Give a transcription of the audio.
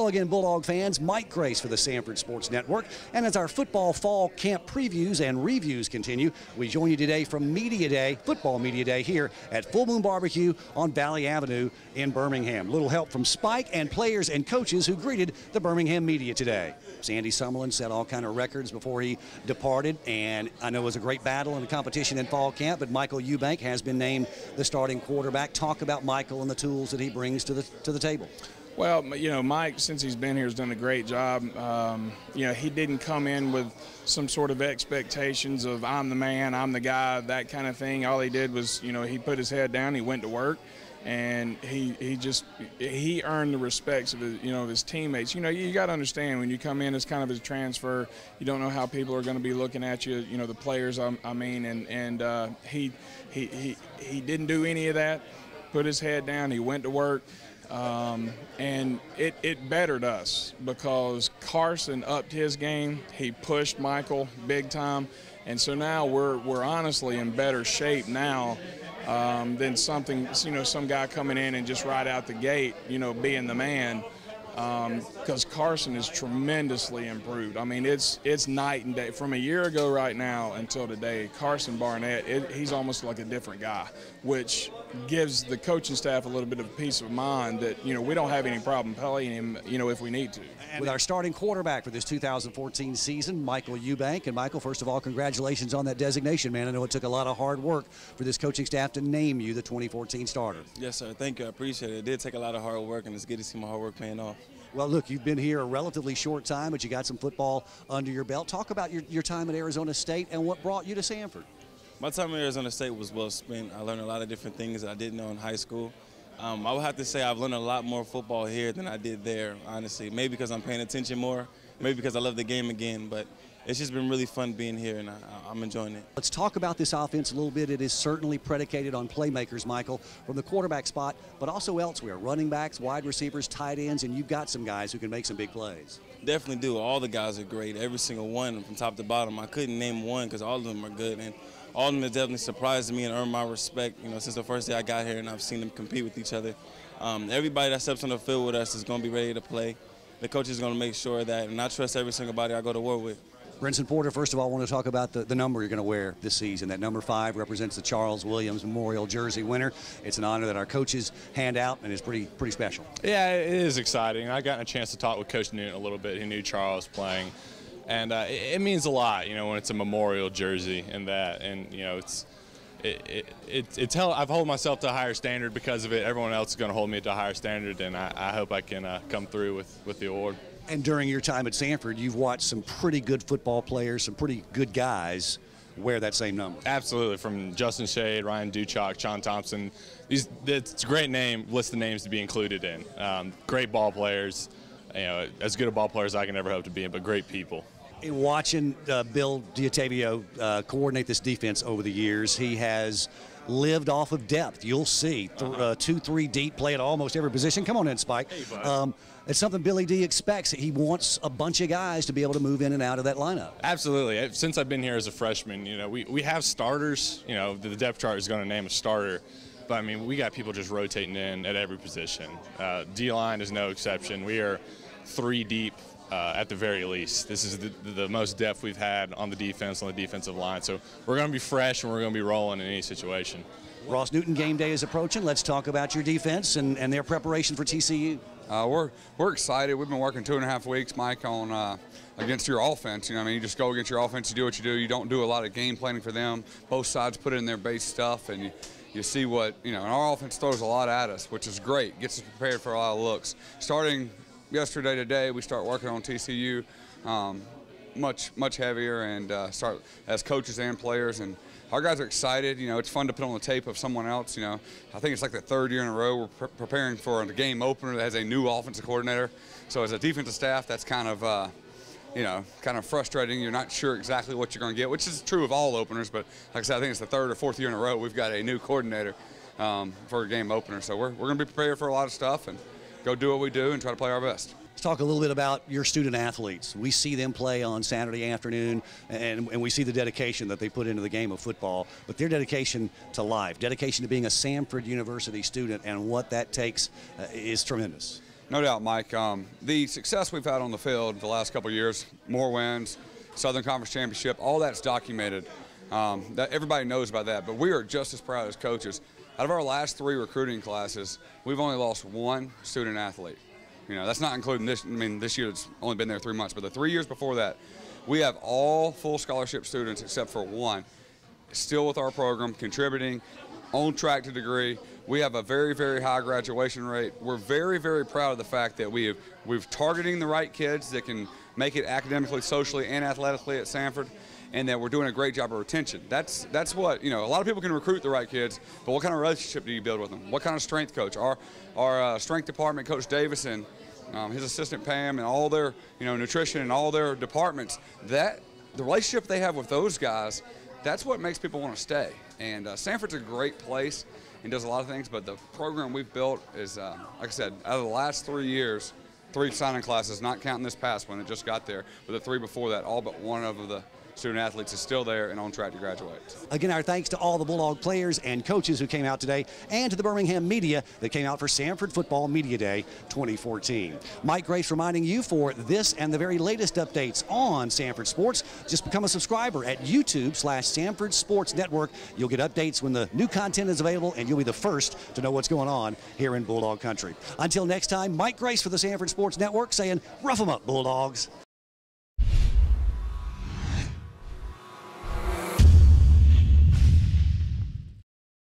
Hello again, Bulldog fans. Mike Grace for the Samford Sports Network. And as our football fall camp previews and reviews continue, we join you today from Media Day, Football Media Day, here at Full Moon Barbecue on Valley Avenue in Birmingham. Little help from Spike and players and coaches who greeted the Birmingham media today. Sandy Summerlin set all kind of records before he departed, and I know it was a great battle and a competition in fall camp, but Michael Eubank has been named the starting quarterback. Talk about Michael and the tools that he brings to the table. Well, you know, Mike, since he's been here, has done a great job. You know, he didn't come in with some sort of expectations of I'm the man, I'm the guy, that kind of thing. All he did was, you know, he put his head down, he went to work, and he earned the respects of his teammates. You know, you got to understand when you come in as kind of a transfer, you don't know how people are going to be looking at you. You know, the players, I mean, and he didn't do any of that. Put his head down, he went to work. And it bettered us because Carson upped his game. He pushed Michael big time, and so now we're honestly in better shape now than some guy coming in and just right out the gate, you know, being the man. Because Carson is tremendously improved. I mean, it's night and day. From a year ago right now until today, Carson Barnett, he's almost like a different guy, which gives the coaching staff a little bit of peace of mind that, you know, we don't have any problem playing him, you know, if we need to. With our starting quarterback for this 2014 season, Michael Eubank. And Michael, first of all, congratulations on that designation, man. I know it took a lot of hard work for this coaching staff to name you the 2014 starter. Yes, sir. Thank you. I appreciate it. It did take a lot of hard work, and it's good to see my hard work paying off. Well, look, you've been here a relatively short time, but you got some football under your belt. Talk about your time at Arizona State and what brought you to Samford. My time at Arizona State was well spent. I learned a lot of different things that I didn't know in high school. I would have to say I've learned a lot more football here than I did there, honestly. Maybe because I'm paying attention more, maybe because I love the game again, but it's just been really fun being here, and I'm enjoying it. Let's talk about this offense a little bit. It is certainly predicated on playmakers, Michael, from the quarterback spot, but also elsewhere. Running backs, wide receivers, tight ends, and you've got some guys who can make some big plays. Definitely do. All the guys are great, every single one from top to bottom. I couldn't name one because all of them are good, and all of them have definitely surprised me and earned my respect, you know, since the first day I got here, and I've seen them compete with each other. Everybody that steps on the field with us is going to be ready to play. The coach is going to make sure that, and I trust every single body I go to war with. Brinson Porter, first of all, I want to talk about the number you're going to wear this season. That number 5 represents the Charles Williams Memorial Jersey winner. It's an honor that our coaches hand out, and it's pretty special. Yeah, it is exciting. I got a chance to talk with Coach Newton a little bit. He knew Charles playing, and it means a lot, you know, when it's a memorial jersey and that, and you know, I've held myself to a higher standard because of it. Everyone else is going to hold me to a higher standard, and I hope I can come through with the award. And during your time at Samford, you've watched some pretty good football players, some pretty good guys wear that same number. Absolutely, from Justin Shade, Ryan Duchok, Sean Thompson. It's a great list of names to be included in. Great ball players, you know, as good a ball players as I can ever hope to be, but great people. Watching Bill Diatavio coordinate this defense over the years, he has lived off of depth. You'll see 2-3 deep, play at almost every position. Come on in, Spike. Hey, it's something Billy D expects. He wants a bunch of guys to be able to move in and out of that lineup. Absolutely. Since I've been here as a freshman, you know, we have starters. You know, the depth chart is going to name a starter. But, I mean, we got people just rotating in at every position. D-line is no exception. We are 3 deep. At the very least. This is the most depth we've had on the defense, on the defensive line. So we're going to be fresh and we're going to be rolling in any situation. Ross Newton game day is approaching. Let's talk about your defense and their preparation for TCU. We're excited. We've been working 2.5 weeks, Mike, on against your offense. You know, I mean, you just go against your offense, you do what you do. You don't do a lot of game planning for them. Both sides put in their base stuff, and you see what, you know, and our offense throws a lot at us, which is great. Gets us prepared for a lot of looks. Starting yesterday, today, we start working on TCU much heavier and start as coaches and players. And our guys are excited. You know, it's fun to put on the tape of someone else. You know, I think it's like the 3rd year in a row we're preparing for a game opener that has a new offensive coordinator. So as a defensive staff, that's kind of, you know, kind of frustrating. You're not sure exactly what you're going to get, which is true of all openers. But like I said, I think it's the 3rd or 4th year in a row we've got a new coordinator for a game opener. So we're going to be prepared for a lot of stuff and go do what we do and try to play our best. Let's talk a little bit about your student athletes. We see them play on Saturday afternoon, and we see the dedication that they put into the game of football, but their dedication to life, dedication to being a Samford University student, and what that takes is tremendous. No doubt, Mike. The success we've had on the field the last couple of years, more wins, Southern Conference Championship, all that's documented. That everybody knows about that, but we are just as proud as coaches. Out of our last 3 recruiting classes, we've only lost 1 student athlete. You know, that's not including this. I mean, this year it's only been there 3 months, but the 3 years before that, we have all full scholarship students except for 1 still with our program, contributing, on track to degree. We have a very, very high graduation rate. We're very, very proud of the fact that we've targeting the right kids that can make it academically, socially, and athletically at Samford, and that we're doing a great job of retention. That's what, you know, a lot of people can recruit the right kids, but what kind of relationship do you build with them? What kind of strength coach? Our strength department, Coach Davison, his assistant Pam, and all their, you know, nutrition and all their departments, that the relationship they have with those guys, that's what makes people want to stay. And Samford's a great place and does a lot of things, but the program we've built is, like I said, out of the last 3 years, 3 signing classes, not counting this past one that just got there, but the 3 before that, all but 1 of the student athletes is still there and on track to graduate. Again, our thanks to all the Bulldog players and coaches who came out today, and to the Birmingham media that came out for Samford Football Media Day 2014. Mike Grace reminding you, for this and the very latest updates on Samford Sports, just become a subscriber at YouTube/Samford Sports Network. You'll get updates when the new content is available, and you'll be the first to know what's going on here in Bulldog Country. Until next time, Mike Grace for the Samford Sports Network saying, rough 'em up, Bulldogs.